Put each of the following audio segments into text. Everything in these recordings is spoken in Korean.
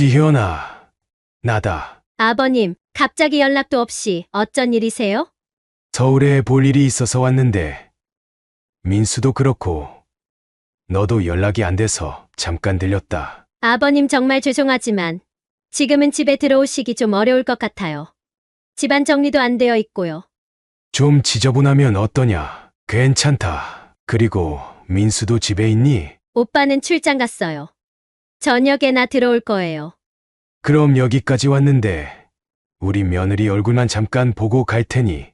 지현아, 나다. 아버님, 갑자기 연락도 없이 어쩐 일이세요? 서울에 볼 일이 있어서 왔는데, 민수도 그렇고, 너도 연락이 안 돼서 잠깐 들렸다. 아버님 정말 죄송하지만 지금은 집에 들어오시기 좀 어려울 것 같아요. 집안 정리도 안 되어 있고요. 좀 지저분하면 어떠냐? 괜찮다. 그리고 민수도 집에 있니? 오빠는 출장 갔어요. 저녁에나 들어올 거예요. 그럼 여기까지 왔는데, 우리 며느리 얼굴만 잠깐 보고 갈 테니,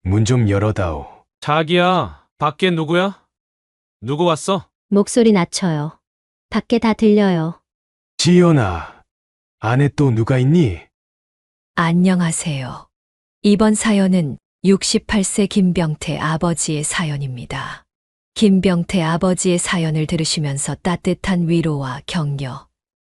문 좀 열어다오. 자기야, 밖에 누구야? 누구 왔어? 목소리 낮춰요. 밖에 다 들려요. 지현아, 안에 또 누가 있니? 안녕하세요. 이번 사연은 68세 김병태 아버지의 사연입니다. 김병태 아버지의 사연을 들으시면서 따뜻한 위로와 격려,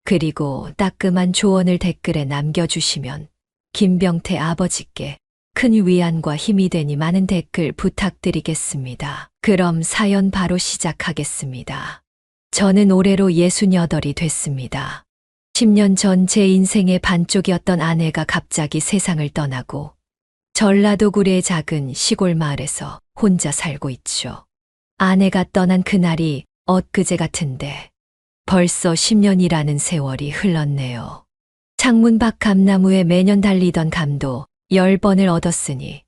그리고 따끔한 조언을 댓글에 남겨주시면 김병태 아버지께 큰 위안과 힘이 되니 많은 댓글 부탁드리겠습니다. 그럼 사연 바로 시작하겠습니다. 저는 올해로 68이 됐습니다. 10년 전 제 인생의 반쪽이었던 아내가 갑자기 세상을 떠나고 전라도 구례의 작은 시골 마을에서 혼자 살고 있죠. 아내가 떠난 그날이 엊그제 같은데 벌써 10년이라는 세월이 흘렀네요. 창문 밖 감나무에 매년 달리던 감도 10번을 얻었으니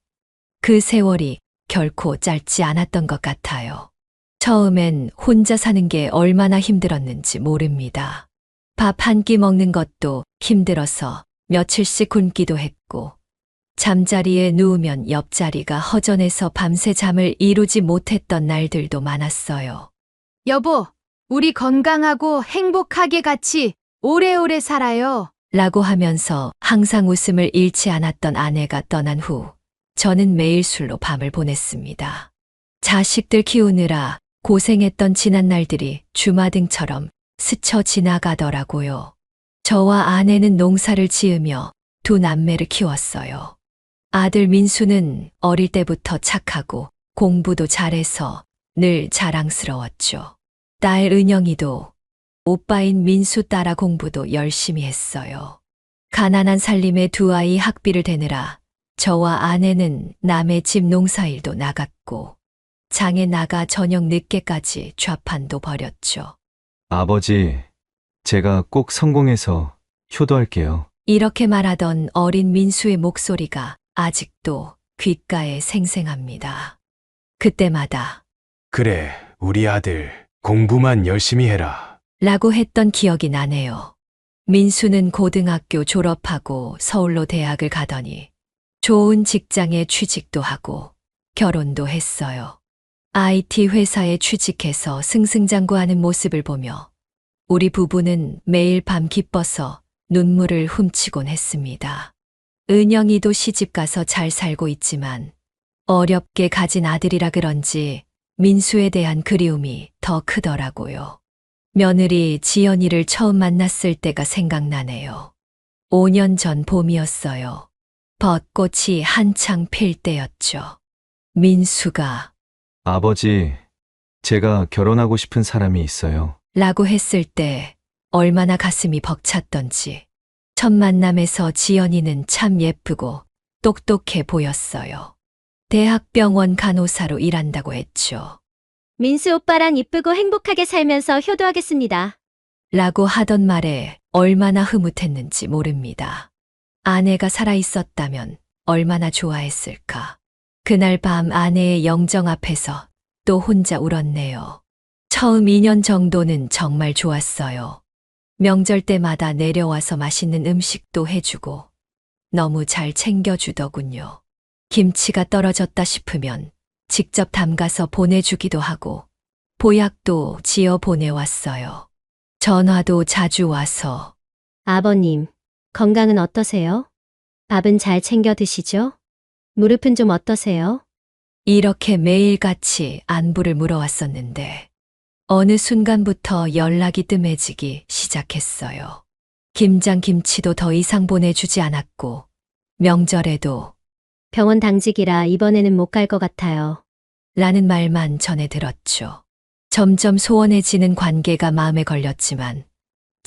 그 세월이 결코 짧지 않았던 것 같아요. 처음엔 혼자 사는 게 얼마나 힘들었는지 모릅니다. 밥 한 끼 먹는 것도 힘들어서 며칠씩 굶기도 했고, 잠자리에 누우면 옆자리가 허전해서 밤새 잠을 이루지 못했던 날들도 많았어요. 여보, 우리 건강하고 행복하게 같이 오래오래 살아요. 라고 하면서 항상 웃음을 잃지 않았던 아내가 떠난 후 저는 매일 술로 밤을 보냈습니다. 자식들 키우느라 고생했던 지난 날들이 주마등처럼 스쳐 지나가더라고요. 저와 아내는 농사를 지으며 두 남매를 키웠어요. 아들 민수는 어릴 때부터 착하고 공부도 잘해서 늘 자랑스러웠죠. 딸 은영이도 오빠인 민수 따라 공부도 열심히 했어요. 가난한 살림에 두 아이 학비를 대느라 저와 아내는 남의 집 농사일도 나갔고 장에 나가 저녁 늦게까지 좌판도 벌였죠. 아버지, 제가 꼭 성공해서 효도할게요. 이렇게 말하던 어린 민수의 목소리가 아직도 귓가에 생생합니다. 그때마다 그래, 우리 아들, 공부만 열심히 해라. 라고 했던 기억이 나네요. 민수는 고등학교 졸업하고 서울로 대학을 가더니 좋은 직장에 취직도 하고 결혼도 했어요. IT 회사에 취직해서 승승장구하는 모습을 보며 우리 부부는 매일 밤 기뻐서 눈물을 훔치곤 했습니다. 은영이도 시집가서 잘 살고 있지만 어렵게 가진 아들이라 그런지 민수에 대한 그리움이 더 크더라고요. 며느리 지연이를 처음 만났을 때가 생각나네요. 5년 전 봄이었어요. 벚꽃이 한창 필 때였죠. 민수가 아버지, 제가 결혼하고 싶은 사람이 있어요. 라고 했을 때 얼마나 가슴이 벅찼던지. 첫 만남에서 지연이는 참 예쁘고 똑똑해 보였어요. 대학병원 간호사로 일한다고 했죠. 민수 오빠랑 이쁘고 행복하게 살면서 효도하겠습니다. 라고 하던 말에 얼마나 흐뭇했는지 모릅니다. 아내가 살아있었다면 얼마나 좋아했을까. 그날 밤 아내의 영정 앞에서 또 혼자 울었네요. 처음 2년 정도는 정말 좋았어요. 명절 때마다 내려와서 맛있는 음식도 해주고 너무 잘 챙겨주더군요. 김치가 떨어졌다 싶으면 직접 담가서 보내주기도 하고 보약도 지어 보내왔어요. 전화도 자주 와서 아버님, 건강은 어떠세요? 밥은 잘 챙겨 드시죠? 무릎은 좀 어떠세요? 이렇게 매일같이 안부를 물어왔었는데 어느 순간부터 연락이 뜸해지기 시작했어요. 김장김치도 더 이상 보내주지 않았고 명절에도 병원 당직이라 이번에는 못 갈 것 같아요. 라는 말만 전해 들었죠. 점점 소원해지는 관계가 마음에 걸렸지만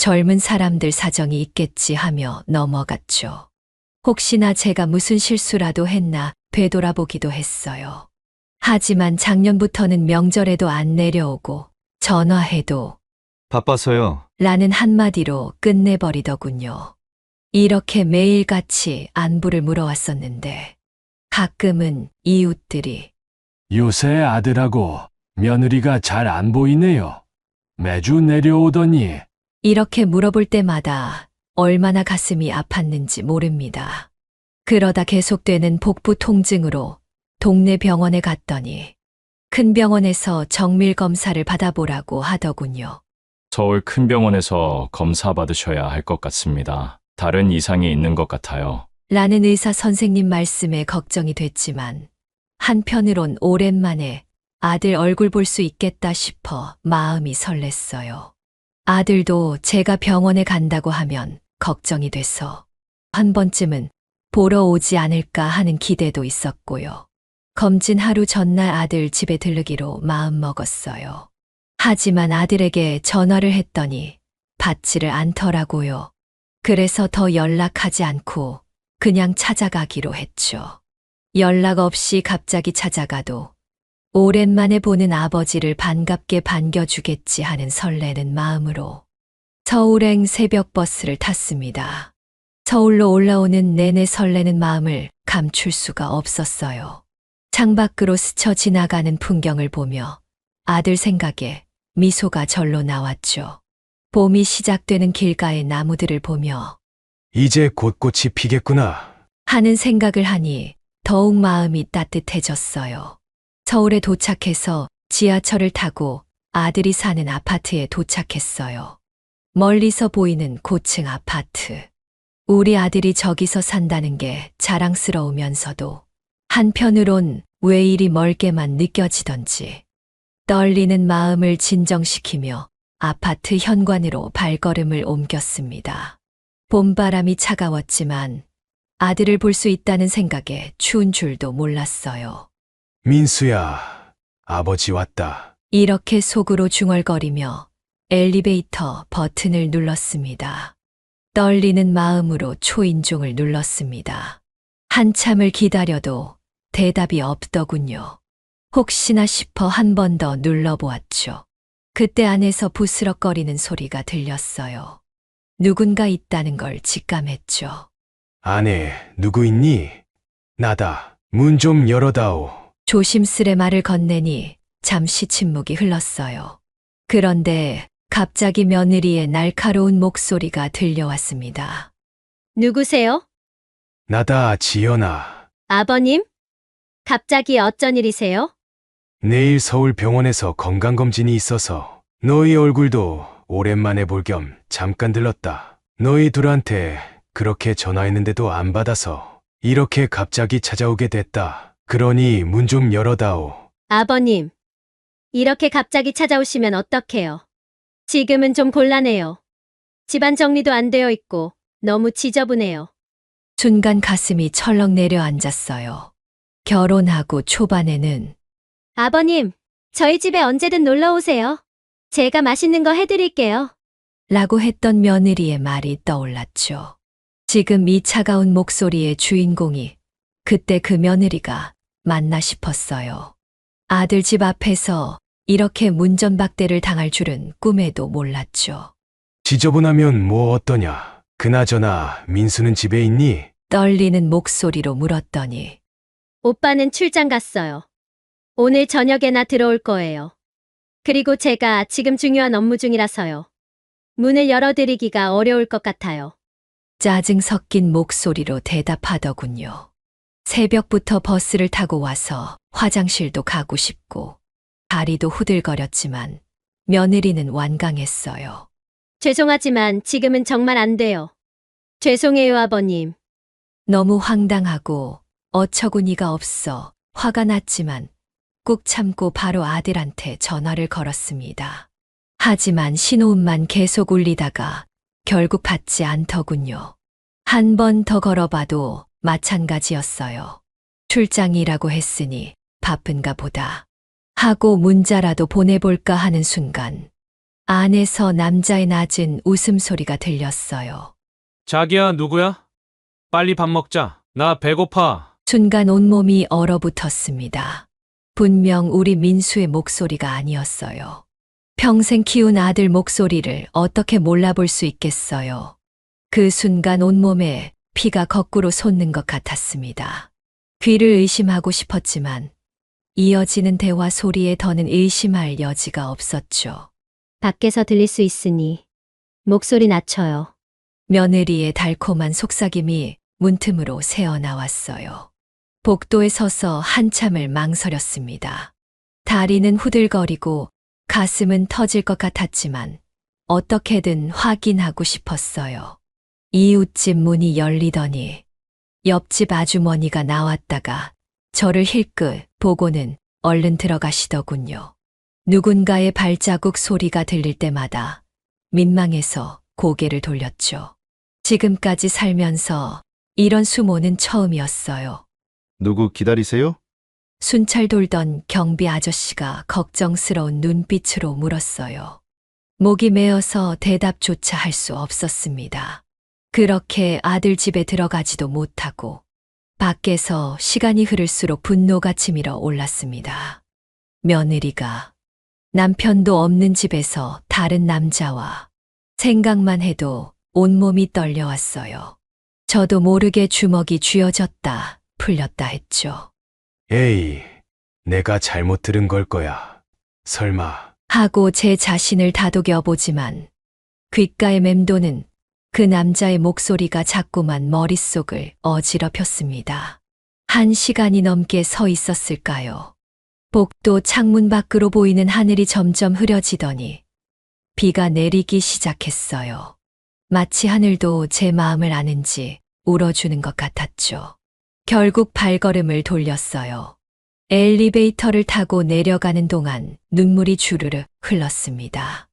젊은 사람들 사정이 있겠지 하며 넘어갔죠. 혹시나 제가 무슨 실수라도 했나 되돌아보기도 했어요. 하지만 작년부터는 명절에도 안 내려오고 전화해도 바빠서요. 라는 한마디로 끝내버리더군요. 이렇게 매일같이 안부를 물어왔었는데 가끔은 이웃들이 요새 아들하고 며느리가 잘 안 보이네요. 매주 내려오더니 이렇게 물어볼 때마다 얼마나 가슴이 아팠는지 모릅니다. 그러다 계속되는 복부 통증으로 동네 병원에 갔더니 큰 병원에서 정밀 검사를 받아보라고 하더군요. 서울 큰 병원에서 검사 받으셔야 할 것 같습니다. 다른 이상이 있는 것 같아요. 라는 의사 선생님 말씀에 걱정이 됐지만 한편으론 오랜만에 아들 얼굴 볼 수 있겠다 싶어 마음이 설렜어요. 아들도 제가 병원에 간다고 하면 걱정이 돼서 한 번쯤은 보러 오지 않을까 하는 기대도 있었고요. 검진 하루 전날 아들 집에 들르기로 마음먹었어요. 하지만 아들에게 전화를 했더니 받지를 않더라고요. 그래서 더 연락하지 않고 그냥 찾아가기로 했죠. 연락 없이 갑자기 찾아가도 오랜만에 보는 아버지를 반갑게 반겨주겠지 하는 설레는 마음으로 서울행 새벽 버스를 탔습니다. 서울로 올라오는 내내 설레는 마음을 감출 수가 없었어요. 창밖으로 스쳐 지나가는 풍경을 보며 아들 생각에 미소가 절로 나왔죠. 봄이 시작되는 길가의 나무들을 보며 이제 곧 꽃이 피겠구나. 하는 생각을 하니 더욱 마음이 따뜻해졌어요. 서울에 도착해서 지하철을 타고 아들이 사는 아파트에 도착했어요. 멀리서 보이는 고층 아파트. 우리 아들이 저기서 산다는 게 자랑스러우면서도 한편으론 왜 이리 멀게만 느껴지던지 떨리는 마음을 진정시키며 아파트 현관으로 발걸음을 옮겼습니다. 봄바람이 차가웠지만 아들을 볼 수 있다는 생각에 추운 줄도 몰랐어요. 민수야, 아버지 왔다. 이렇게 속으로 중얼거리며 엘리베이터 버튼을 눌렀습니다. 떨리는 마음으로 초인종을 눌렀습니다. 한참을 기다려도 대답이 없더군요. 혹시나 싶어 한 번 더 눌러보았죠. 그때 안에서 부스럭거리는 소리가 들렸어요. 누군가 있다는 걸 직감했죠. 안에 누구 있니? 나다. 문 좀 열어다오. 조심스레 말을 건네니 잠시 침묵이 흘렀어요. 그런데 갑자기 며느리의 날카로운 목소리가 들려왔습니다. 누구세요? 나다, 지연아. 아버님? 갑자기 어쩐 일이세요? 내일 서울 병원에서 건강검진이 있어서 너희 얼굴도 오랜만에 볼 겸 잠깐 들렀다. 너희 둘한테 그렇게 전화했는데도 안 받아서 이렇게 갑자기 찾아오게 됐다. 그러니 문 좀 열어다오. 아버님, 이렇게 갑자기 찾아오시면 어떡해요? 지금은 좀 곤란해요. 집안 정리도 안 되어 있고 너무 지저분해요. 순간 가슴이 철렁 내려앉았어요. 결혼하고 초반에는 아버님, 저희 집에 언제든 놀러 오세요. 제가 맛있는 거 해드릴게요. 라고 했던 며느리의 말이 떠올랐죠. 지금 이 차가운 목소리의 주인공이 그때 그 며느리가 맞나 싶었어요. 아들 집 앞에서 이렇게 문전박대를 당할 줄은 꿈에도 몰랐죠. 지저분하면 뭐 어떠냐? 그나저나 민수는 집에 있니? 떨리는 목소리로 물었더니 오빠는 출장 갔어요. 오늘 저녁에나 들어올 거예요. 그리고 제가 지금 중요한 업무 중이라서요. 문을 열어드리기가 어려울 것 같아요. 짜증 섞인 목소리로 대답하더군요. 새벽부터 버스를 타고 와서 화장실도 가고 싶고 다리도 후들거렸지만 며느리는 완강했어요. 죄송하지만 지금은 정말 안 돼요. 죄송해요, 아버님. 너무 황당하고 어처구니가 없어 화가 났지만 꾹 참고 바로 아들한테 전화를 걸었습니다. 하지만 신호음만 계속 울리다가 결국 받지 않더군요. 한 번 더 걸어봐도 마찬가지였어요. 출장이라고 했으니 바쁜가 보다 하고 문자라도 보내볼까 하는 순간 안에서 남자의 낮은 웃음소리가 들렸어요. 자기야, 누구야? 빨리 밥 먹자. 나 배고파. 순간 온몸이 얼어붙었습니다. 분명 우리 민수의 목소리가 아니었어요. 평생 키운 아들 목소리를 어떻게 몰라볼 수 있겠어요. 그 순간 온몸에 피가 거꾸로 솟는 것 같았습니다. 귀를 의심하고 싶었지만 이어지는 대화 소리에 더는 의심할 여지가 없었죠. 밖에서 들릴 수 있으니 목소리 낮춰요. 며느리의 달콤한 속삭임이 문틈으로 새어나왔어요. 복도에 서서 한참을 망설였습니다. 다리는 후들거리고 가슴은 터질 것 같았지만 어떻게든 확인하고 싶었어요. 이웃집 문이 열리더니 옆집 아주머니가 나왔다가 저를 힐끗 보고는 얼른 들어가시더군요. 누군가의 발자국 소리가 들릴 때마다 민망해서 고개를 돌렸죠. 지금까지 살면서 이런 수모는 처음이었어요. 누구 기다리세요? 순찰 돌던 경비 아저씨가 걱정스러운 눈빛으로 물었어요. 목이 메어서 대답조차 할 수 없었습니다. 그렇게 아들 집에 들어가지도 못하고 밖에서 시간이 흐를수록 분노가 치밀어 올랐습니다. 며느리가 남편도 없는 집에서 다른 남자와 생각만 해도 온몸이 떨려왔어요. 저도 모르게 주먹이 쥐어졌다 풀렸다 했죠. 에이, 내가 잘못 들은 걸 거야. 설마. 하고 제 자신을 다독여보지만 귓가에 맴도는 그 남자의 목소리가 자꾸만 머릿속을 어지럽혔습니다. 1시간이 넘게 서 있었을까요? 복도 창문 밖으로 보이는 하늘이 점점 흐려지더니 비가 내리기 시작했어요. 마치 하늘도 제 마음을 아는지 울어주는 것 같았죠. 결국 발걸음을 돌렸어요. 엘리베이터를 타고 내려가는 동안 눈물이 주르르 흘렀습니다.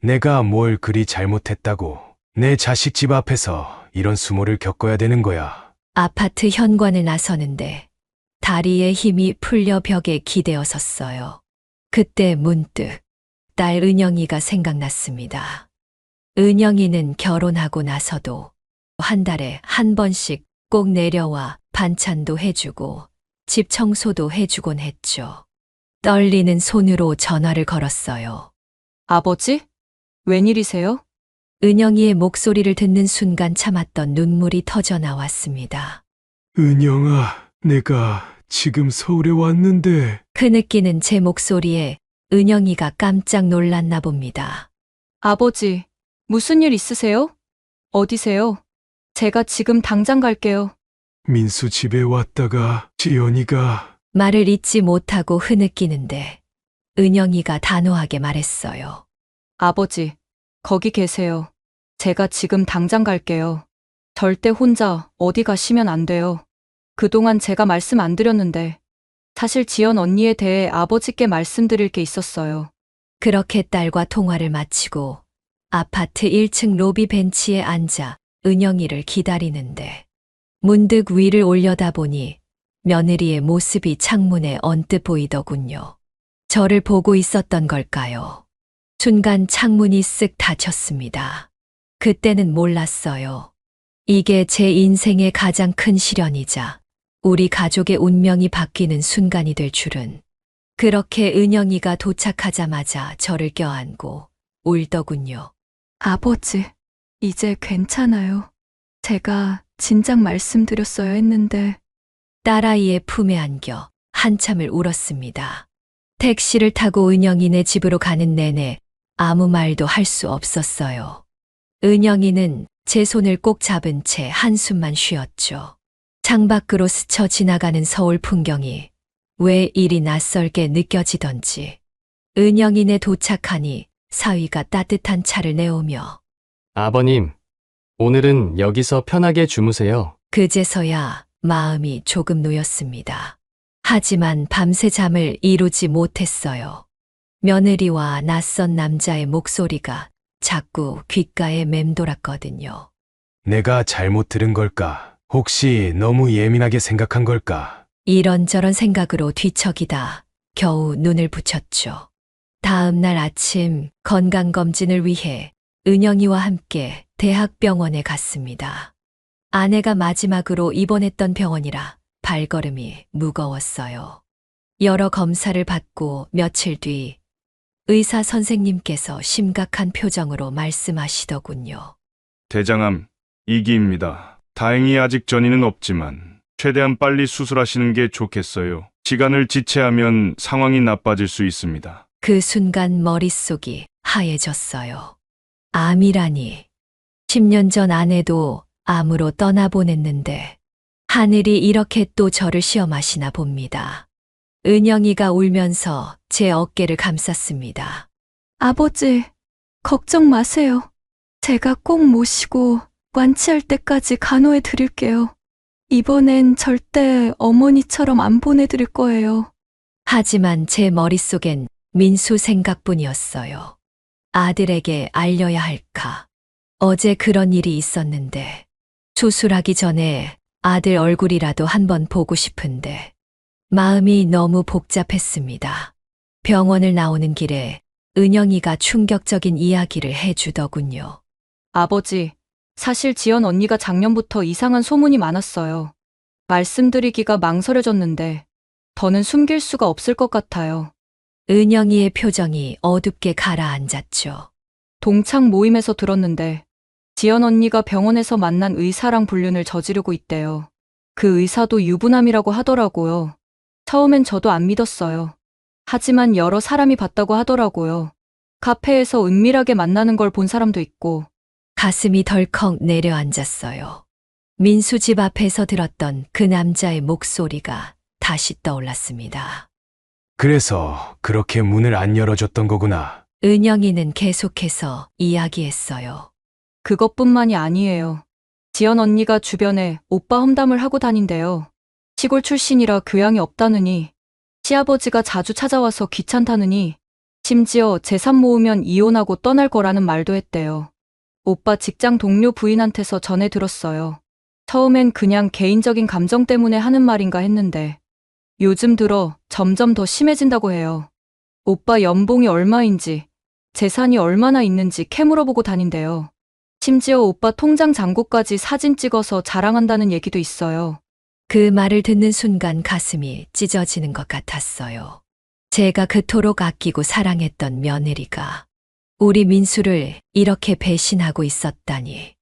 내가 뭘 그리 잘못했다고. 내 자식 집 앞에서 이런 수모를 겪어야 되는 거야. 아파트 현관을 나서는데 다리에 힘이 풀려 벽에 기대어 섰어요. 그때 문득 딸 은영이가 생각났습니다. 은영이는 결혼하고 나서도 한 달에 한 번씩 꼭 내려와 반찬도 해주고 집 청소도 해주곤 했죠. 떨리는 손으로 전화를 걸었어요. 아버지? 웬일이세요? 은영이의 목소리를 듣는 순간 참았던 눈물이 터져 나왔습니다. 은영아, 내가 지금 서울에 왔는데. 흐느끼는 제 목소리에 은영이가 깜짝 놀랐나 봅니다. 아버지, 무슨 일 있으세요? 어디세요? 제가 지금 당장 갈게요. 민수 집에 왔다가 지연이가. 말을 잇지 못하고 흐느끼는데 은영이가 단호하게 말했어요. 아버지, 거기 계세요. 제가 지금 당장 갈게요. 절대 혼자 어디 가시면 안 돼요. 그동안 제가 말씀 안 드렸는데 사실 지연 언니에 대해 아버지께 말씀드릴 게 있었어요. 그렇게 딸과 통화를 마치고 아파트 1층 로비 벤치에 앉아 은영이를 기다리는데 문득 위를 올려다보니 며느리의 모습이 창문에 언뜻 보이더군요. 저를 보고 있었던 걸까요? 순간 창문이 쓱 닫혔습니다. 그때는 몰랐어요. 이게 제 인생의 가장 큰 시련이자 우리 가족의 운명이 바뀌는 순간이 될 줄은. 그렇게 은영이가 도착하자마자 저를 껴안고 울더군요. 아버지, 이제 괜찮아요. 제가 진작 말씀드렸어야 했는데. 딸아이의 품에 안겨 한참을 울었습니다. 택시를 타고 은영이네 집으로 가는 내내 아무 말도 할 수 없었어요. 은영이는 제 손을 꼭 잡은 채 한숨만 쉬었죠. 창밖으로 스쳐 지나가는 서울 풍경이 왜 이리 낯설게 느껴지던지. 은영이네 도착하니 사위가 따뜻한 차를 내오며 아버님, 오늘은 여기서 편하게 주무세요. 그제서야 마음이 조금 놓였습니다. 하지만 밤새 잠을 이루지 못했어요. 며느리와 낯선 남자의 목소리가 자꾸 귓가에 맴돌았거든요. 내가 잘못 들은 걸까? 혹시 너무 예민하게 생각한 걸까? 이런저런 생각으로 뒤척이다 겨우 눈을 붙였죠. 다음 날 아침 건강검진을 위해 은영이와 함께 대학병원에 갔습니다. 아내가 마지막으로 입원했던 병원이라 발걸음이 무거웠어요. 여러 검사를 받고 며칠 뒤 의사 선생님께서 심각한 표정으로 말씀하시더군요. 대장암 2기입니다. 다행히 아직 전이는 없지만 최대한 빨리 수술하시는 게 좋겠어요. 시간을 지체하면 상황이 나빠질 수 있습니다. 그 순간 머릿속이 하얘졌어요. 암이라니. 10년 전 아내도 암으로 떠나보냈는데 하늘이 이렇게 또 저를 시험하시나 봅니다. 은영이가 울면서 제 어깨를 감쌌습니다. 아버지, 걱정 마세요. 제가 꼭 모시고 완치할 때까지 간호해 드릴게요. 이번엔 절대 어머니처럼 안 보내드릴 거예요. 하지만 제 머릿속엔 민수 생각뿐이었어요. 아들에게 알려야 할까? 어제 그런 일이 있었는데 수술하기 전에 아들 얼굴이라도 한번 보고 싶은데 마음이 너무 복잡했습니다. 병원을 나오는 길에 은영이가 충격적인 이야기를 해주더군요. 아버지, 사실 지연 언니가 작년부터 이상한 소문이 많았어요. 말씀드리기가 망설여졌는데 더는 숨길 수가 없을 것 같아요. 은영이의 표정이 어둡게 가라앉았죠. 동창 모임에서 들었는데 지연 언니가 병원에서 만난 의사랑 불륜을 저지르고 있대요. 그 의사도 유부남이라고 하더라고요. 처음엔 저도 안 믿었어요. 하지만 여러 사람이 봤다고 하더라고요. 카페에서 은밀하게 만나는 걸 본 사람도 있고. 가슴이 덜컥 내려앉았어요. 민수 집 앞에서 들었던 그 남자의 목소리가 다시 떠올랐습니다. 그래서 그렇게 문을 안 열어줬던 거구나. 은영이는 계속해서 이야기했어요. 그것뿐만이 아니에요. 지연 언니가 주변에 오빠 험담을 하고 다닌대요. 시골 출신이라 교양이 없다느니, 시아버지가 자주 찾아와서 귀찮다느니, 심지어 재산 모으면 이혼하고 떠날 거라는 말도 했대요. 오빠 직장 동료 부인한테서 전해 들었어요. 처음엔 그냥 개인적인 감정 때문에 하는 말인가 했는데 요즘 들어 점점 더 심해진다고 해요. 오빠 연봉이 얼마인지, 재산이 얼마나 있는지 캐물어보고 다닌대요. 심지어 오빠 통장 잔고까지 사진 찍어서 자랑한다는 얘기도 있어요. 그 말을 듣는 순간 가슴이 찢어지는 것 같았어요. 제가 그토록 아끼고 사랑했던 며느리가 우리 민수를 이렇게 배신하고 있었다니.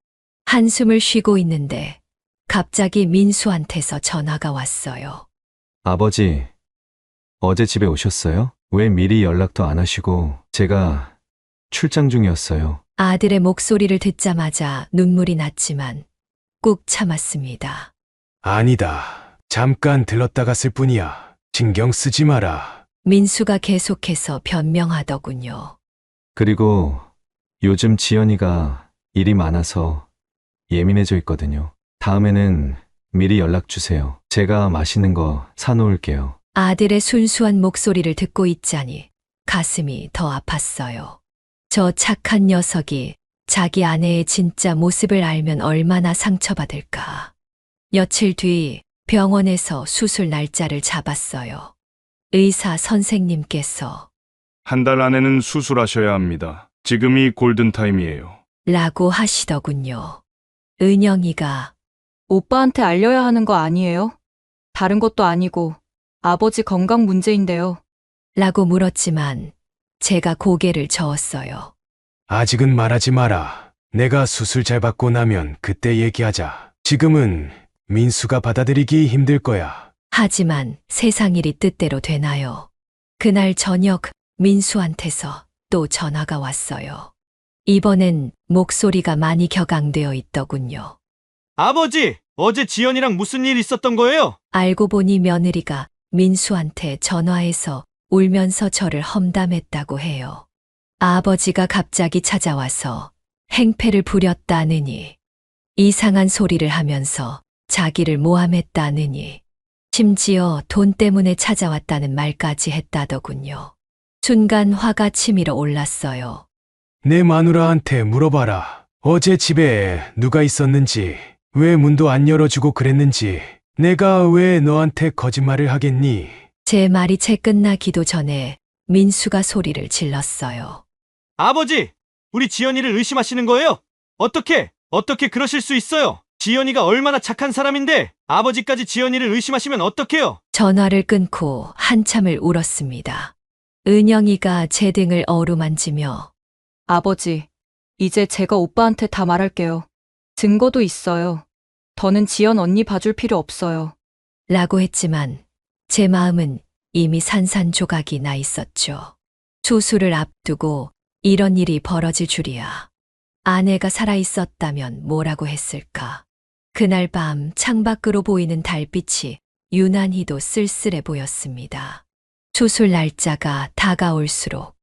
한숨을 쉬고 있는데 갑자기 민수한테서 전화가 왔어요. 아버지, 어제 집에 오셨어요? 왜 미리 연락도 안 하시고 제가 출장 중이었어요. 아들의 목소리를 듣자마자 눈물이 났지만 꾹 참았습니다. 아니다. 잠깐 들렀다 갔을 뿐이야. 신경 쓰지 마라. 민수가 계속해서 변명하더군요. 그리고 요즘 지연이가 일이 많아서 예민해져 있거든요. 다음에는 미리 연락 주세요. 제가 맛있는 거 사놓을게요. 아들의 순수한 목소리를 듣고 있자니 가슴이 더 아팠어요. 저 착한 녀석이 자기 아내의 진짜 모습을 알면 얼마나 상처받을까. 며칠 뒤 병원에서 수술 날짜를 잡았어요. 의사 선생님께서 한 달 안에는 수술하셔야 합니다. 지금이 골든타임이에요. 라고 하시더군요. 은영이가 오빠한테 알려야 하는 거 아니에요? 다른 것도 아니고 아버지 건강 문제인데요. 라고 물었지만 제가 고개를 저었어요. 아직은 말하지 마라. 내가 수술 잘 받고 나면 그때 얘기하자. 지금은 민수가 받아들이기 힘들 거야. 하지만 세상 일이 뜻대로 되나요? 그날 저녁 민수한테서 또 전화가 왔어요. 이번엔 목소리가 많이 격앙되어 있더군요. 아버지, 어제 지연이랑 무슨 일 있었던 거예요? 알고 보니 며느리가 민수한테 전화해서 울면서 저를 험담했다고 해요. 아버지가 갑자기 찾아와서 행패를 부렸다느니, 이상한 소리를 하면서 자기를 모함했다느니, 심지어 돈 때문에 찾아왔다는 말까지 했다더군요. 순간 화가 치밀어 올랐어요. 내 마누라한테 물어봐라. 어제 집에 누가 있었는지, 왜 문도 안 열어주고 그랬는지, 내가 왜 너한테 거짓말을 하겠니? 제 말이 채 끝나기도 전에 민수가 소리를 질렀어요. 아버지, 우리 지연이를 의심하시는 거예요? 어떻게 그러실 수 있어요? 지연이가 얼마나 착한 사람인데 아버지까지 지연이를 의심하시면 어떡해요? 전화를 끊고 한참을 울었습니다. 은영이가 제 등을 어루만지며 아버지, 이제 제가 오빠한테 다 말할게요. 증거도 있어요. 더는 지연 언니 봐줄 필요 없어요. 라고 했지만 제 마음은 이미 산산조각이 나 있었죠. 수술을 앞두고 이런 일이 벌어질 줄이야. 아내가 살아있었다면 뭐라고 했을까. 그날 밤 창밖으로 보이는 달빛이 유난히도 쓸쓸해 보였습니다. 수술 날짜가 다가올수록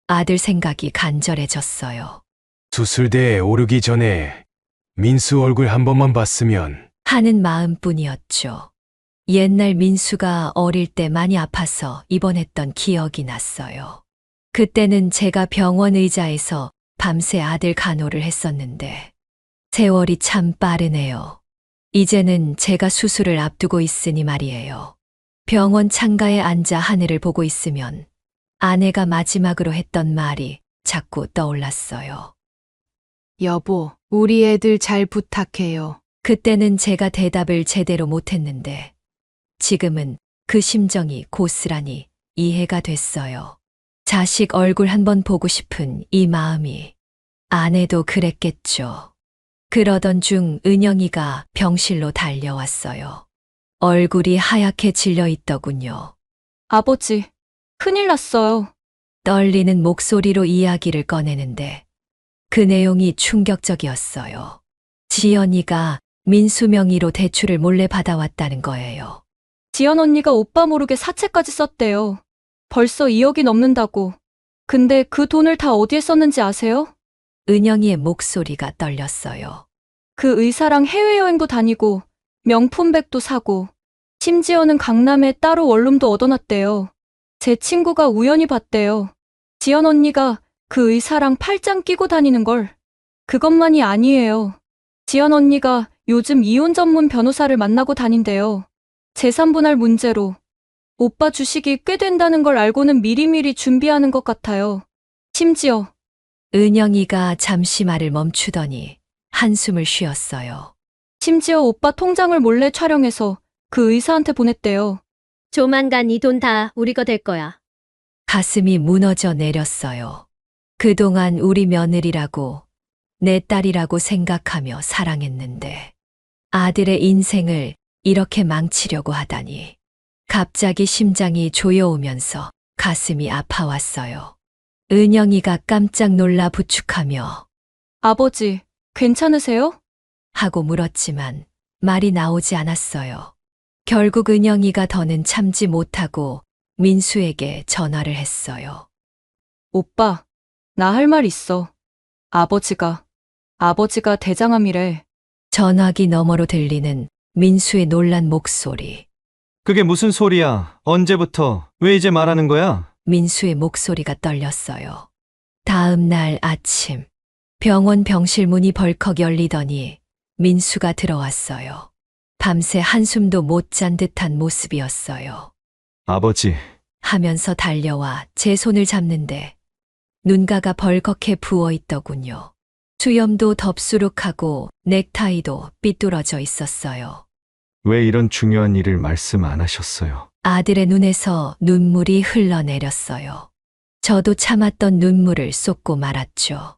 아들 생각이 간절해졌어요. 수술대에 오르기 전에 민수 얼굴 한 번만 봤으면 하는 마음뿐이었죠. 옛날 민수가 어릴 때 많이 아파서 입원했던 기억이 났어요. 그때는 제가 병원 의자에서 밤새 아들 간호를 했었는데 세월이 참 빠르네요. 이제는 제가 수술을 앞두고 있으니 말이에요. 병원 창가에 앉아 하늘을 보고 있으면 아내가 마지막으로 했던 말이 자꾸 떠올랐어요. 여보, 우리 애들 잘 부탁해요. 그때는 제가 대답을 제대로 못했는데 지금은 그 심정이 고스란히 이해가 됐어요. 자식 얼굴 한번 보고 싶은 이 마음이 아내도 그랬겠죠. 그러던 중 은영이가 병실로 달려왔어요. 얼굴이 하얗게 질려 있더군요. 아버지, 큰일 났어요. 떨리는 목소리로 이야기를 꺼내는데 그 내용이 충격적이었어요. 지연이가 민수 명의로 대출을 몰래 받아왔다는 거예요. 지연 언니가 오빠 모르게 사채까지 썼대요. 벌써 2억이 넘는다고. 근데 그 돈을 다 어디에 썼는지 아세요? 은영이의 목소리가 떨렸어요. 그 의사랑 해외여행도 다니고 명품백도 사고 심지어는 강남에 따로 원룸도 얻어놨대요. 제 친구가 우연히 봤대요. 지연 언니가 그 의사랑 팔짱 끼고 다니는 걸. 그것만이 아니에요. 지연 언니가 요즘 이혼 전문 변호사를 만나고 다닌대요. 재산분할 문제로. 오빠 주식이 꽤 된다는 걸 알고는 미리미리 준비하는 것 같아요. 심지어 은영이가 잠시 말을 멈추더니 한숨을 쉬었어요. 심지어 오빠 통장을 몰래 촬영해서 그 의사한테 보냈대요. 조만간 이 돈 다 우리 거 될 거야. 가슴이 무너져 내렸어요. 그동안 우리 며느리라고 내 딸이라고 생각하며 사랑했는데 아들의 인생을 이렇게 망치려고 하다니. 갑자기 심장이 조여오면서 가슴이 아파왔어요. 은영이가 깜짝 놀라 부축하며 아버지, 괜찮으세요? 하고 물었지만 말이 나오지 않았어요. 결국 은영이가 더는 참지 못하고 민수에게 전화를 했어요. 오빠, 나 할 말 있어. 아버지가 대장암이래. 전화기 너머로 들리는 민수의 놀란 목소리. 그게 무슨 소리야? 언제부터? 왜 이제 말하는 거야? 민수의 목소리가 떨렸어요. 다음 날 아침, 병원 병실 문이 벌컥 열리더니 민수가 들어왔어요. 밤새 한숨도 못 잔 듯한 모습이었어요. 아버지, 하면서 달려와 제 손을 잡는데 눈가가 벌겋게 부어 있더군요. 수염도 덥수룩하고 넥타이도 삐뚤어져 있었어요. 왜 이런 중요한 일을 말씀 안 하셨어요? 아들의 눈에서 눈물이 흘러내렸어요. 저도 참았던 눈물을 쏟고 말았죠.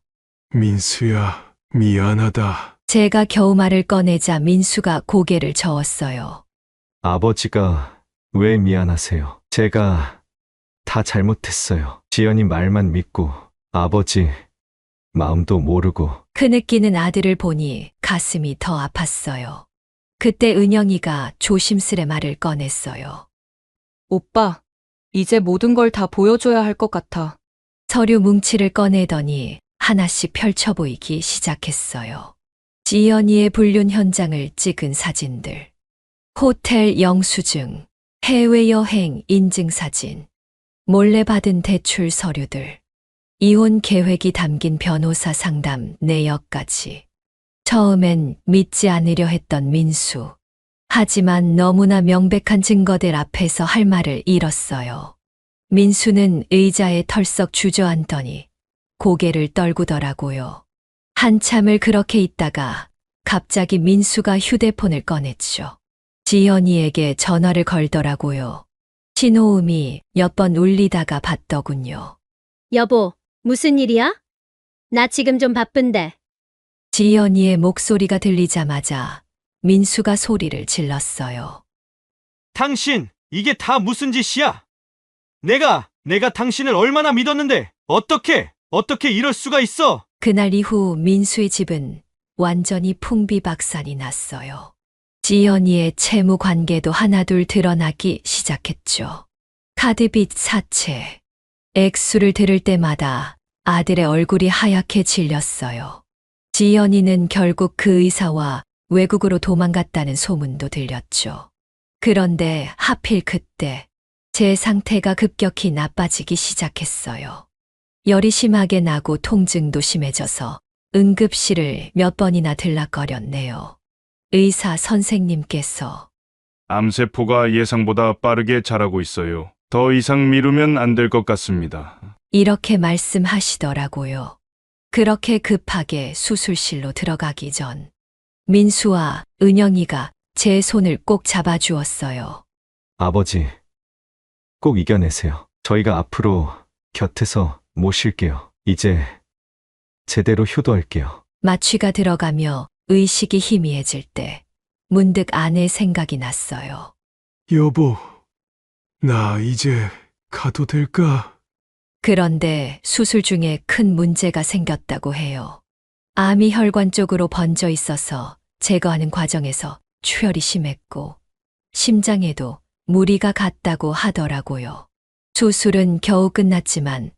민수야, 미안하다. 제가 겨우 말을 꺼내자 민수가 고개를 저었어요. 아버지가 왜 미안하세요? 제가 다 잘못했어요. 지연이 말만 믿고 아버지 마음도 모르고. 크느끼는 아들을 보니 가슴이 더 아팠어요. 그때 은영이가 조심스레 말을 꺼냈어요. 오빠, 이제 모든 걸 다 보여줘야 할 것 같아. 서류 뭉치를 꺼내더니 하나씩 펼쳐 보이기 시작했어요. 지연이의 불륜 현장을 찍은 사진들, 호텔 영수증, 해외여행 인증사진, 몰래 받은 대출 서류들, 이혼 계획이 담긴 변호사 상담 내역까지. 처음엔 믿지 않으려 했던 민수. 하지만 너무나 명백한 증거들 앞에서 할 말을 잃었어요. 민수는 의자에 털썩 주저앉더니 고개를 떨구더라고요. 한참을 그렇게 있다가 갑자기 민수가 휴대폰을 꺼냈죠. 지연이에게 전화를 걸더라고요. 신호음이 몇 번 울리다가 받더군요. 여보, 무슨 일이야? 나 지금 좀 바쁜데. 지연이의 목소리가 들리자마자 민수가 소리를 질렀어요. 당신, 이게 다 무슨 짓이야? 내가 당신을 얼마나 믿었는데, 어떻게 이럴 수가 있어? 그날 이후 민수의 집은 완전히 풍비박산이 났어요. 지연이의 채무 관계도 하나둘 드러나기 시작했죠. 카드빚 사채. 액수를 들을 때마다 아들의 얼굴이 하얗게 질렸어요. 지연이는 결국 그 의사와 외국으로 도망갔다는 소문도 들렸죠. 그런데 하필 그때 제 상태가 급격히 나빠지기 시작했어요. 열이 심하게 나고 통증도 심해져서 응급실을 몇 번이나 들락거렸네요. 의사 선생님께서 암세포가 예상보다 빠르게 자라고 있어요. 더 이상 미루면 안 될 것 같습니다. 이렇게 말씀하시더라고요. 그렇게 급하게 수술실로 들어가기 전 민수와 은영이가 제 손을 꼭 잡아주었어요. 아버지, 꼭 이겨내세요. 저희가 앞으로 곁에서 모실게요. 이제 제대로 효도할게요. 마취가 들어가며 의식이 희미해질 때 문득 아내 생각이 났어요. 여보, 나 이제 가도 될까? 그런데 수술 중에 큰 문제가 생겼다고 해요. 암이 혈관 쪽으로 번져 있어서 제거하는 과정에서 출혈이 심했고 심장에도 무리가 갔다고 하더라고요. 수술은 겨우 끝났지만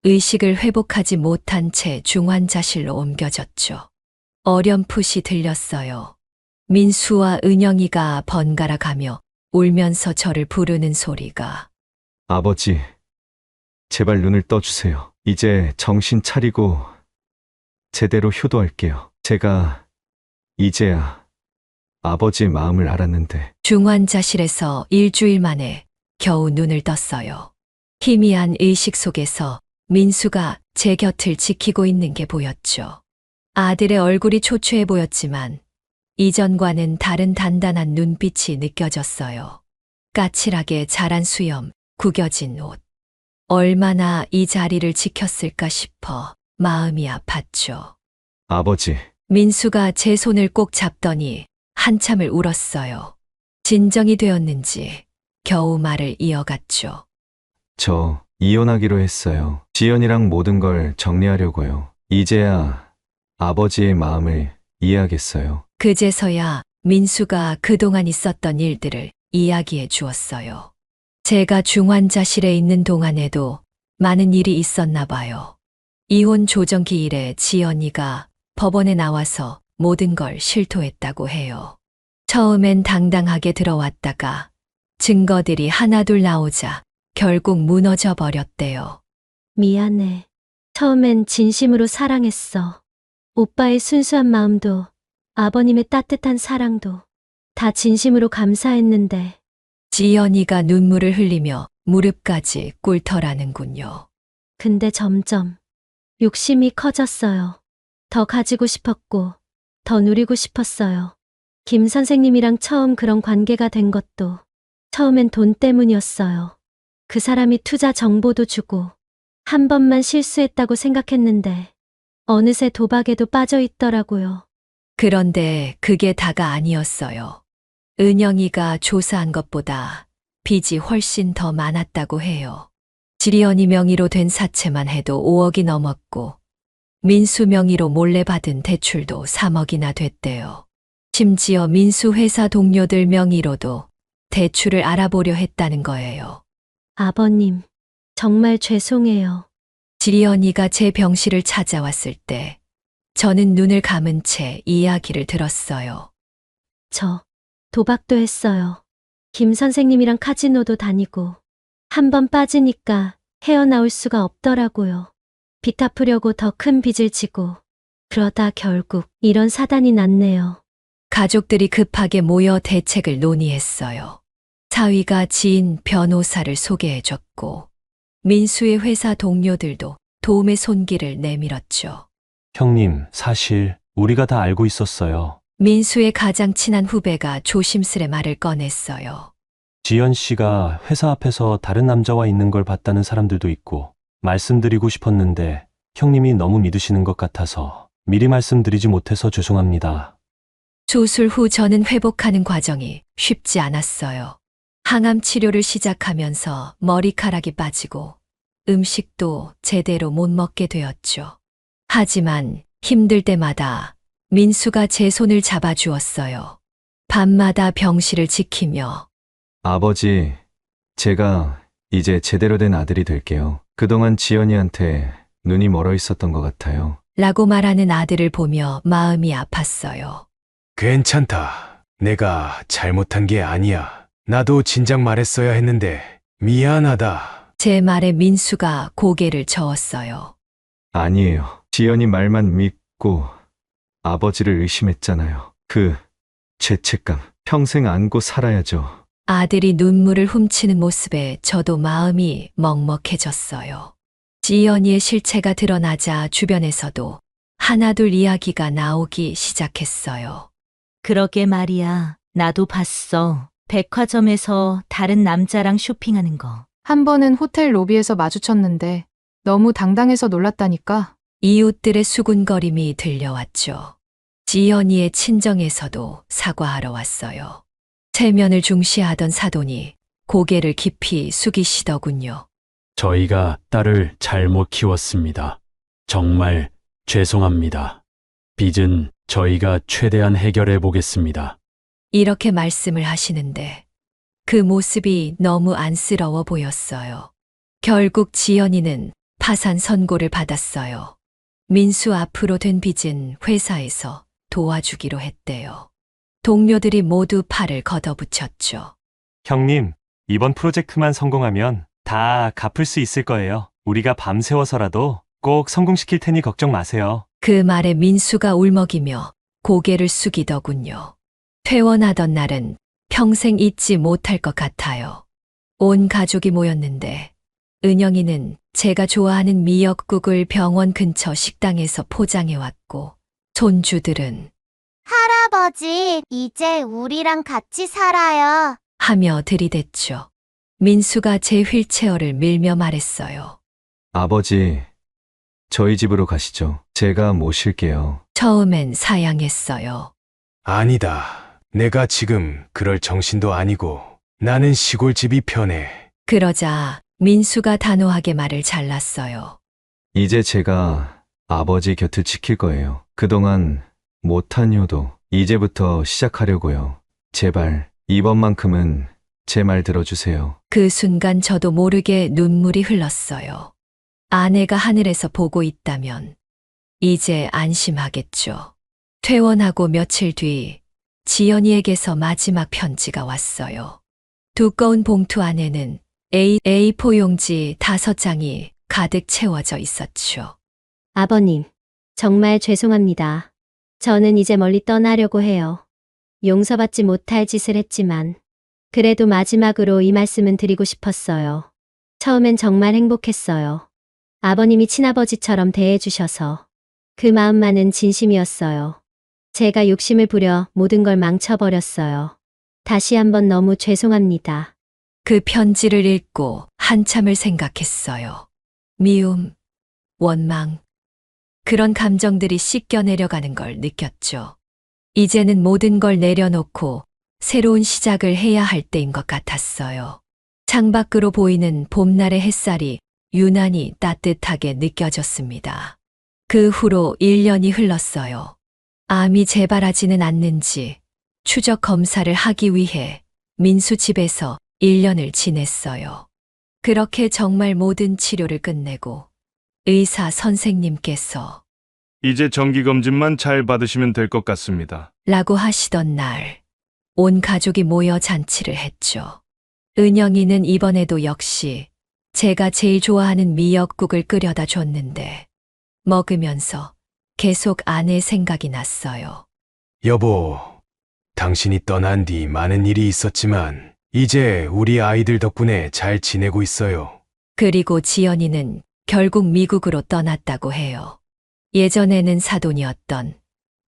의식을 회복하지 못한 채 중환자실로 옮겨졌죠. 어렴풋이 들렸어요. 민수와 은영이가 번갈아 가며 울면서 저를 부르는 소리가. 아버지, 제발 눈을 떠주세요. 이제 정신 차리고 제대로 효도할게요. 제가 이제야 아버지의 마음을 알았는데. 중환자실에서 일주일 만에 겨우 눈을 떴어요. 희미한 의식 속에서 민수가 제 곁을 지키고 있는 게 보였죠. 아들의 얼굴이 초췌해 보였지만 이전과는 다른 단단한 눈빛이 느껴졌어요. 까칠하게 자란 수염, 구겨진 옷. 얼마나 이 자리를 지켰을까 싶어 마음이 아팠죠. 아버지, 민수가 제 손을 꼭 잡더니 한참을 울었어요. 진정이 되었는지 겨우 말을 이어갔죠. 저 이혼하기로 했어요. 지연이랑 모든 걸 정리하려고요. 이제야 아버지의 마음을 이해하겠어요. 그제서야 민수가 그동안 있었던 일들을 이야기해 주었어요. 제가 중환자실에 있는 동안에도 많은 일이 있었나 봐요. 이혼 조정 기일에 지연이가 법원에 나와서 모든 걸 실토했다고 해요. 처음엔 당당하게 들어왔다가 증거들이 하나둘 나오자 결국 무너져 버렸대요. 미안해. 처음엔 진심으로 사랑했어. 오빠의 순수한 마음도 아버님의 따뜻한 사랑도 다 진심으로 감사했는데. 지연이가 눈물을 흘리며 무릎까지 꿇더라는군요. 근데 점점 욕심이 커졌어요. 더 가지고 싶었고 더 누리고 싶었어요. 김 선생님이랑 처음 그런 관계가 된 것도 처음엔 돈 때문이었어요. 그 사람이 투자 정보도 주고 한 번만 실수했다고 생각했는데 어느새 도박에도 빠져 있더라고요. 그런데 그게 다가 아니었어요. 은영이가 조사한 것보다 빚이 훨씬 더 많았다고 해요. 지리언니 명의로 된 사채만 해도 5억이 넘었고 민수 명의로 몰래 받은 대출도 3억이나 됐대요. 심지어 민수 회사 동료들 명의로도 대출을 알아보려 했다는 거예요. 아버님, 정말 죄송해요. 지리언니가 제 병실을 찾아왔을 때 저는 눈을 감은 채 이야기를 들었어요. 저 도박도 했어요. 김 선생님이랑 카지노도 다니고 한 번 빠지니까 헤어나올 수가 없더라고요. 빚 갚으려고 더 큰 빚을 지고 그러다 결국 이런 사단이 났네요. 가족들이 급하게 모여 대책을 논의했어요. 사위가 지인 변호사를 소개해줬고 민수의 회사 동료들도 도움의 손길을 내밀었죠. 형님, 사실 우리가 다 알고 있었어요. 민수의 가장 친한 후배가 조심스레 말을 꺼냈어요. 지연 씨가 회사 앞에서 다른 남자와 있는 걸 봤다는 사람들도 있고, 말씀드리고 싶었는데 형님이 너무 믿으시는 것 같아서 미리 말씀드리지 못해서 죄송합니다. 수술 후 저는 회복하는 과정이 쉽지 않았어요. 항암 치료를 시작하면서 머리카락이 빠지고 음식도 제대로 못 먹게 되었죠. 하지만 힘들 때마다 민수가 제 손을 잡아주었어요. 밤마다 병실을 지키며 아버지, 제가 이제 제대로 된 아들이 될게요. 그동안 지연이한테 눈이 멀어 있었던 것 같아요. 라고 말하는 아들을 보며 마음이 아팠어요. 괜찮다. 내가 잘못한 게 아니야. 나도 진작 말했어야 했는데 미안하다. 제 말에 민수가 고개를 저었어요. 아니에요. 지연이 말만 믿고 아버지를 의심했잖아요. 그 죄책감 평생 안고 살아야죠. 아들이 눈물을 훔치는 모습에 저도 마음이 먹먹해졌어요. 지연이의 실체가 드러나자 주변에서도 하나둘 이야기가 나오기 시작했어요. 그러게 말이야. 나도 봤어. 백화점에서 다른 남자랑 쇼핑하는 거. 한 번은 호텔 로비에서 마주쳤는데 너무 당당해서 놀랐다니까. 이웃들의 수군거림이 들려왔죠. 지연이의 친정에서도 사과하러 왔어요. 체면을 중시하던 사돈이 고개를 깊이 숙이시더군요. 저희가 딸을 잘못 키웠습니다. 정말 죄송합니다. 빚은 저희가 최대한 해결해 보겠습니다. 이렇게 말씀을 하시는데 그 모습이 너무 안쓰러워 보였어요. 결국 지연이는 파산 선고를 받았어요. 민수 앞으로 된 빚은 회사에서 도와주기로 했대요. 동료들이 모두 팔을 걷어붙였죠. 형님, 이번 프로젝트만 성공하면 다 갚을 수 있을 거예요. 우리가 밤새워서라도 꼭 성공시킬 테니 걱정 마세요. 그 말에 민수가 울먹이며 고개를 숙이더군요. 퇴원하던 날은 평생 잊지 못할 것 같아요. 온 가족이 모였는데 은영이는 제가 좋아하는 미역국을 병원 근처 식당에서 포장해 왔고 손주들은 할아버지, 이제 우리랑 같이 살아요. 하며 들이댔죠. 민수가 제 휠체어를 밀며 말했어요. 아버지, 저희 집으로 가시죠. 제가 모실게요. 처음엔 사양했어요. 아니다. 내가 지금 그럴 정신도 아니고 나는 시골집이 편해. 그러자 민수가 단호하게 말을 잘랐어요. 이제 제가 아버지 곁을 지킬 거예요. 그동안 못한 효도 이제부터 시작하려고요. 제발 이번만큼은 제 말 들어주세요. 그 순간 저도 모르게 눈물이 흘렀어요. 아내가 하늘에서 보고 있다면 이제 안심하겠죠. 퇴원하고 며칠 뒤 지연이에게서 마지막 편지가 왔어요. 두꺼운 봉투 안에는 A4 용지 5장이 가득 채워져 있었죠. 아버님, 정말 죄송합니다. 저는 이제 멀리 떠나려고 해요. 용서받지 못할 짓을 했지만 그래도 마지막으로 이 말씀은 드리고 싶었어요. 처음엔 정말 행복했어요. 아버님이 친아버지처럼 대해주셔서 그 마음만은 진심이었어요. 제가 욕심을 부려 모든 걸 망쳐버렸어요. 다시 한번 너무 죄송합니다. 그 편지를 읽고 한참을 생각했어요. 미움, 원망, 그런 감정들이 씻겨 내려가는 걸 느꼈죠. 이제는 모든 걸 내려놓고 새로운 시작을 해야 할 때인 것 같았어요. 창밖으로 보이는 봄날의 햇살이 유난히 따뜻하게 느껴졌습니다. 그 후로 1년이 흘렀어요. 암이 재발하지는 않는지 추적 검사를 하기 위해 민수 집에서 1년을 지냈어요. 그렇게 정말 모든 치료를 끝내고 의사 선생님께서 이제 정기검진만 잘 받으시면 될 것 같습니다. 라고 하시던 날, 온 가족이 모여 잔치를 했죠. 은영이는 이번에도 역시 제가 제일 좋아하는 미역국을 끓여다 줬는데 먹으면서 계속 아내 생각이 났어요. 여보, 당신이 떠난 뒤 많은 일이 있었지만 이제 우리 아이들 덕분에 잘 지내고 있어요. 그리고 지연이는 결국 미국으로 떠났다고 해요. 예전에는 사돈이었던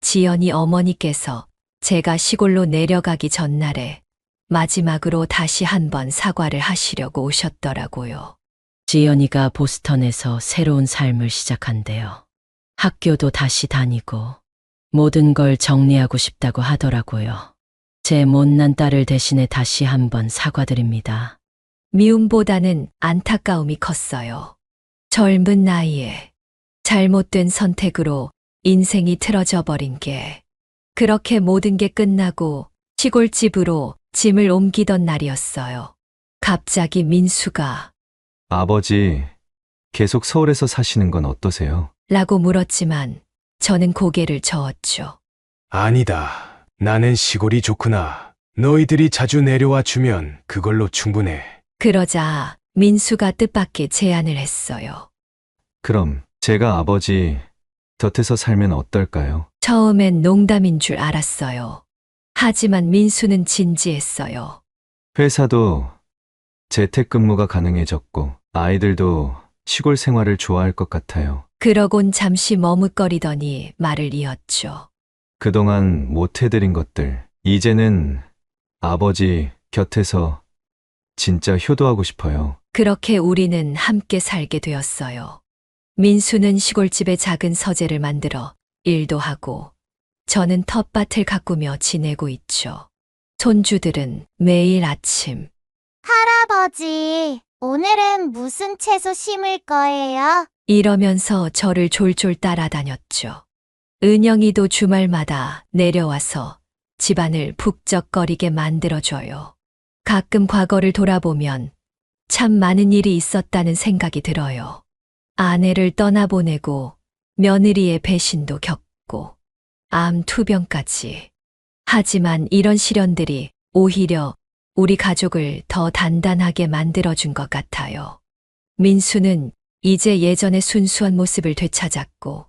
지연이 어머니께서 제가 시골로 내려가기 전날에 마지막으로 다시 한번 사과를 하시려고 오셨더라고요. 지연이가 보스턴에서 새로운 삶을 시작한대요. 학교도 다시 다니고 모든 걸 정리하고 싶다고 하더라고요. 제 못난 딸을 대신해 다시 한번 사과드립니다. 미움보다는 안타까움이 컸어요. 젊은 나이에 잘못된 선택으로 인생이 틀어져 버린 게 그렇게 모든 게 끝나고 시골집으로 짐을 옮기던 날이었어요. 갑자기 민수가 아버지, 계속 서울에서 사시는 건 어떠세요? 라고 물었지만 저는 고개를 저었죠. 아니다. 나는 시골이 좋구나. 너희들이 자주 내려와 주면 그걸로 충분해. 그러자 민수가 뜻밖의 제안을 했어요. 그럼 제가 아버지 곁에서 살면 어떨까요? 처음엔 농담인 줄 알았어요. 하지만 민수는 진지했어요. 회사도 재택근무가 가능해졌고 아이들도 시골 생활을 좋아할 것 같아요. 그러곤 잠시 머뭇거리더니 말을 이었죠. 그동안 못 해드린 것들, 이제는 아버지 곁에서 진짜 효도하고 싶어요. 그렇게 우리는 함께 살게 되었어요. 민수는 시골집에 작은 서재를 만들어 일도 하고 저는 텃밭을 가꾸며 지내고 있죠. 손주들은 매일 아침 할아버지, 오늘은 무슨 채소 심을 거예요? 이러면서 저를 졸졸 따라다녔죠. 은영이도 주말마다 내려와서 집안을 북적거리게 만들어줘요. 가끔 과거를 돌아보면 참 많은 일이 있었다는 생각이 들어요. 아내를 떠나보내고 며느리의 배신도 겪고 암 투병까지. 하지만 이런 시련들이 오히려 우리 가족을 더 단단하게 만들어준 것 같아요. 민수는 이제 예전의 순수한 모습을 되찾았고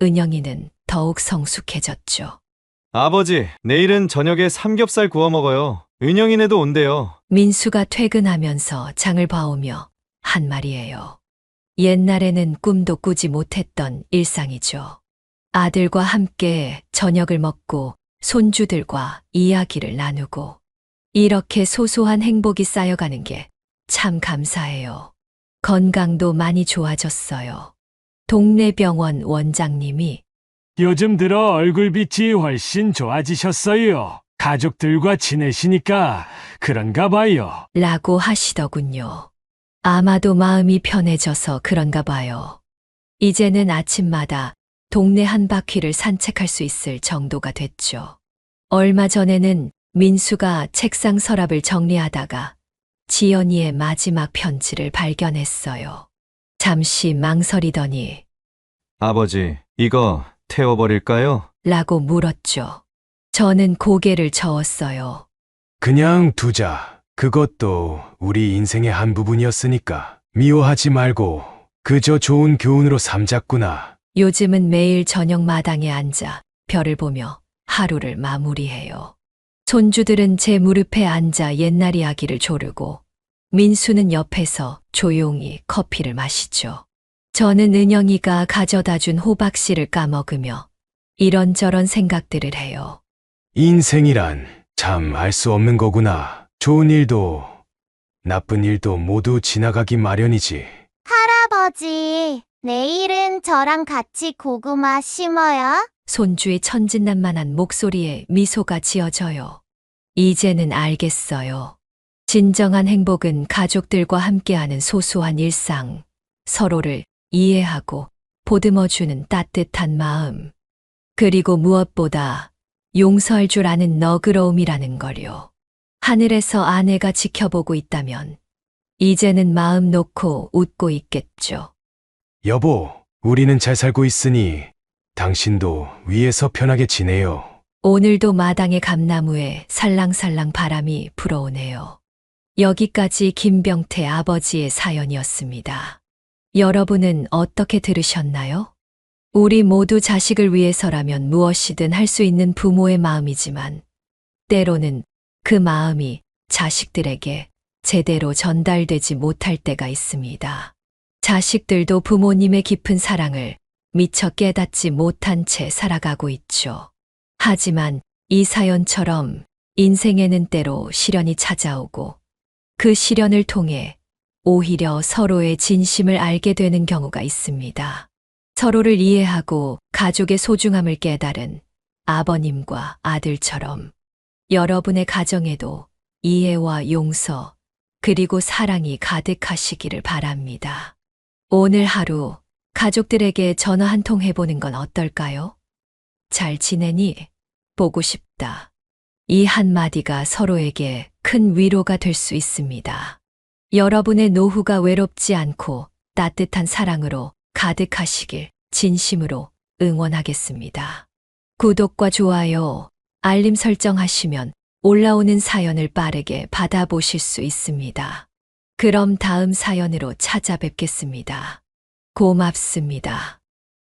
은영이는 더욱 성숙해졌죠. 아버지, 내일은 저녁에 삼겹살 구워 먹어요. 은영이네도 온대요. 민수가 퇴근하면서 장을 봐오며 한 말이에요. 옛날에는 꿈도 꾸지 못했던 일상이죠. 아들과 함께 저녁을 먹고 손주들과 이야기를 나누고 이렇게 소소한 행복이 쌓여가는 게 참 감사해요. 건강도 많이 좋아졌어요. 동네 병원 원장님이 요즘 들어 얼굴빛이 훨씬 좋아지셨어요. 가족들과 지내시니까 그런가 봐요. 라고 하시더군요. 아마도 마음이 편해져서 그런가 봐요. 이제는 아침마다 동네 한 바퀴를 산책할 수 있을 정도가 됐죠. 얼마 전에는 민수가 책상 서랍을 정리하다가 지연이의 마지막 편지를 발견했어요. 잠시 망설이더니 아버지, 이거 태워버릴까요? 라고 물었죠. 저는 고개를 저었어요. 그냥 두자. 그것도 우리 인생의 한 부분이었으니까 미워하지 말고 그저 좋은 교훈으로 삼자꾸나. 요즘은 매일 저녁 마당에 앉아 별을 보며 하루를 마무리해요. 손주들은 제 무릎에 앉아 옛날 이야기를 조르고 민수는 옆에서 조용히 커피를 마시죠. 저는 은영이가 가져다 준 호박씨를 까먹으며 이런저런 생각들을 해요. 인생이란 참 알 수 없는 거구나. 좋은 일도 나쁜 일도 모두 지나가기 마련이지. 할아버지, 내일은 저랑 같이 고구마 심어요? 손주의 천진난만한 목소리에 미소가 지어져요. 이제는 알겠어요. 진정한 행복은 가족들과 함께하는 소소한 일상, 서로를 이해하고 보듬어주는 따뜻한 마음, 그리고 무엇보다 용서할 줄 아는 너그러움이라는 걸요. 하늘에서 아내가 지켜보고 있다면 이제는 마음 놓고 웃고 있겠죠. 여보, 우리는 잘 살고 있으니 당신도 위에서 편하게 지내요. 오늘도 마당의 감나무에 살랑살랑 바람이 불어오네요. 여기까지 김병태 아버지의 사연이었습니다. 여러분은 어떻게 들으셨나요? 우리 모두 자식을 위해서라면 무엇이든 할 수 있는 부모의 마음이지만 때로는 그 마음이 자식들에게 제대로 전달되지 못할 때가 있습니다. 자식들도 부모님의 깊은 사랑을 미처 깨닫지 못한 채 살아가고 있죠. 하지만 이 사연처럼 인생에는 때로 시련이 찾아오고 그 시련을 통해 오히려 서로의 진심을 알게 되는 경우가 있습니다. 서로를 이해하고 가족의 소중함을 깨달은 아버님과 아들처럼 여러분의 가정에도 이해와 용서 그리고 사랑이 가득하시기를 바랍니다. 오늘 하루 가족들에게 전화 한 통 해보는 건 어떨까요? 잘 지내니? 보고 싶다. 이 한마디가 서로에게 큰 위로가 될 수 있습니다. 여러분의 노후가 외롭지 않고 따뜻한 사랑으로 가득하시길 진심으로 응원하겠습니다. 구독과 좋아요, 알림 설정하시면 올라오는 사연을 빠르게 받아보실 수 있습니다. 그럼 다음 사연으로 찾아뵙겠습니다. 고맙습니다.